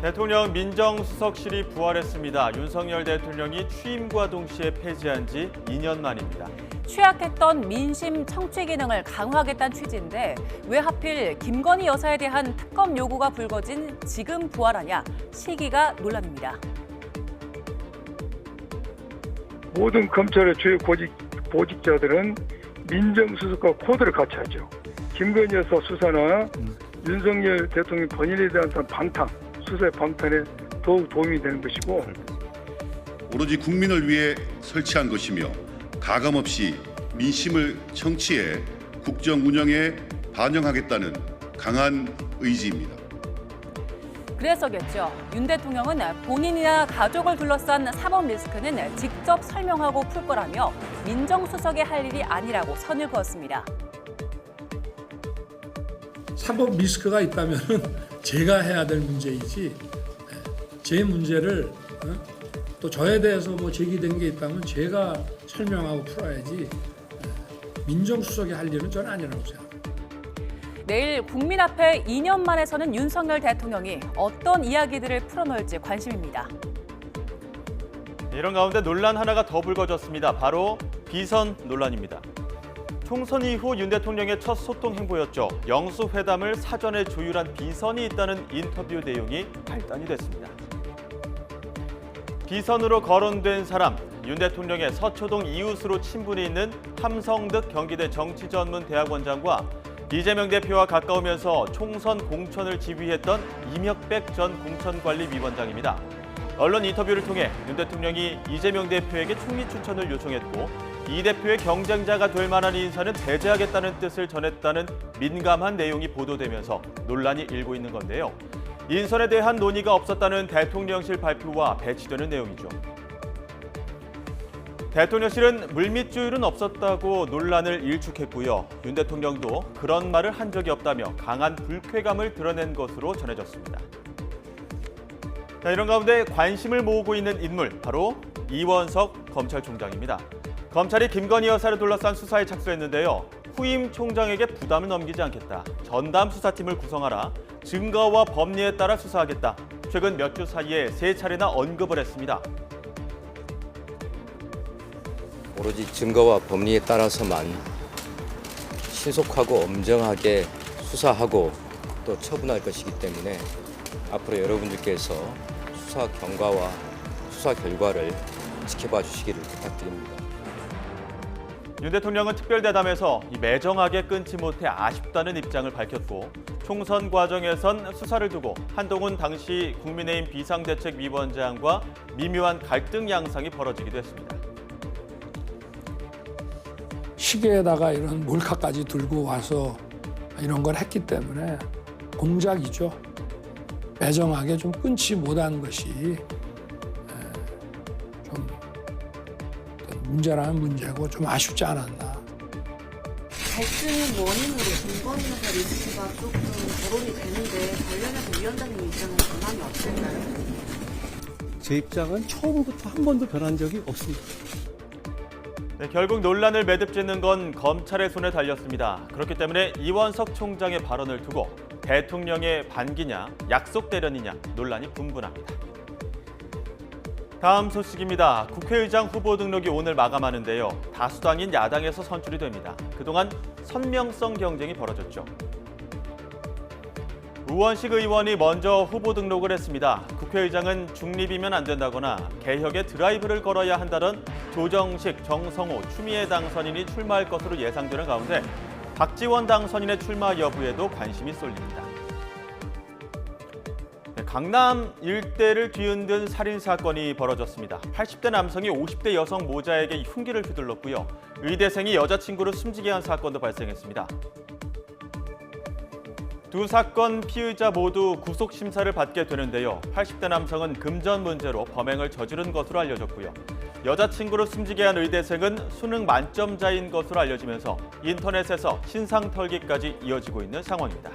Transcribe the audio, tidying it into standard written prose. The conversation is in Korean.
대통령 민정수석실이 부활했습니다. 윤석열 대통령이 취임과 동시에 폐지한 지 2년 만입니다. 취약했던 민심 청취 기능을 강화하겠다는 취지인데 왜 하필 김건희 여사에 대한 특검 요구가 불거진 지금 부활하냐, 시기가 논란입니다. 모든 검찰의 주요 보직자들은 민정수석과 코드를 같이 하죠. 김건희 여사 수사나 윤석열 대통령 본인에 대한 방탄, 수사의 방탄에 더욱 도움이 되는 것이고, 오로지 국민을 위해 설치한 것이며 가감없이 민심을 청취해 국정 운영에 반영하겠다는 강한 의지입니다. 그래서겠죠. 윤 대통령은 본인이나 가족을 둘러싼 사법 리스크는 직접 설명하고 풀 거라며 민정수석이 할 일이 아니라고 선을 그었습니다. 사법 리스크가 있다면 제가 해야 될 문제이지, 제 문제를 또 저에 대해서 제기된 게 있다면 제가 설명하고 풀어야지, 민정수석이 할 일은 저는 아니라고 생각합니다. 내일 국민 앞에 2년 만에 서는 윤석열 대통령이 어떤 이야기들을 풀어놓을지 관심입니다. 이런 가운데 논란 하나가 더 불거졌습니다. 바로 비선 논란입니다. 총선 이후 윤 대통령의 첫 소통 행보였죠. 영수회담을 사전에 조율한 비선이 있다는 인터뷰 내용이 발단이 됐습니다. 비선으로 거론된 사람, 윤 대통령의 서초동 이웃으로 친분이 있는 함성득 경기대 정치전문대학원장과 이재명 대표와 가까우면서 총선 공천을 지휘했던 이명백 전 공천관리위원장입니다. 언론 인터뷰를 통해 윤 대통령이 이재명 대표에게 총리 추천을 요청했고 이 대표의 경쟁자가 될 만한 인사는 배제하겠다는 뜻을 전했다는 민감한 내용이 보도되면서 논란이 일고 있는 건데요. 인선에 대한 논의가 없었다는 대통령실 발표와 배치되는 내용이죠. 대통령실은 물밑조율은 없었다고 논란을 일축했고요. 윤 대통령도 그런 말을 한 적이 없다며 강한 불쾌감을 드러낸 것으로 전해졌습니다. 자, 이런 가운데 관심을 모으고 있는 인물, 바로 이원석 검찰총장입니다. 검찰이 김건희 여사를 둘러싼 수사에 착수했는데요. 후임 총장에게 부담을 넘기지 않겠다. 전담 수사팀을 구성하라. 증거와 법리에 따라 수사하겠다. 최근 몇 주 사이에 3차례나 언급을 했습니다. 오로지 증거와 법리에 따라서만 신속하고 엄정하게 수사하고 또 처분할 것이기 때문에 앞으로 여러분들께서 수사 경과와 수사 결과를 지켜봐 주시기를 부탁드립니다. 윤 대통령은 특별대담에서 매정하게 끊지 못해 아쉽다는 입장을 밝혔고 총선 과정에선 수사를 두고 한동훈 당시 국민의힘 비상대책위원장과 미묘한 갈등 양상이 벌어지기도 했습니다. 시계에다가 이런 몰카까지 들고 와서 이런 걸 했기 때문에 공작이죠. 매정하게 좀 끊지 못한 것이 좀 문제라면 문제고 좀 아쉽지 않았나. 갈등의 원인으로 김건희 여사 리스크가 조금 거론이 되는데 관련해서 위원장님 입장은 변함이 없을까요? 제 입장은 처음부터 한 번도 변한 적이 없습니다. 네, 결국 논란을 매듭짓는 건 검찰의 손에 달렸습니다. 그렇기 때문에 이원석 총장의 발언을 두고 대통령의 반기냐, 약속 대련이냐 논란이 분분합니다. 다음 소식입니다. 국회의장 후보 등록이 오늘 마감하는데요. 다수당인 야당에서 선출이 됩니다. 그동안 선명성 경쟁이 벌어졌죠. 우원식 의원이 먼저 후보 등록을 했습니다. 국회의장은 중립이면 안 된다거나 개혁의 드라이브를 걸어야 한다던 조정식, 정성호, 추미애 당선인이 출마할 것으로 예상되는 가운데 박지원 당선인의 출마 여부에도 관심이 쏠립니다. 강남 일대를 뒤흔든 살인 사건이 벌어졌습니다. 80대 남성이 50대 여성 모자에게 흉기를 휘둘렀고요. 의대생이 여자친구를 숨지게 한 사건도 발생했습니다. 두 사건 피의자 모두 구속 심사를 받게 되는데요. 80대 남성은 금전 문제로 범행을 저지른 것으로 알려졌고요. 여자친구를 숨지게 한 의대생은 수능 만점자인 것으로 알려지면서 인터넷에서 신상 털기까지 이어지고 있는 상황입니다.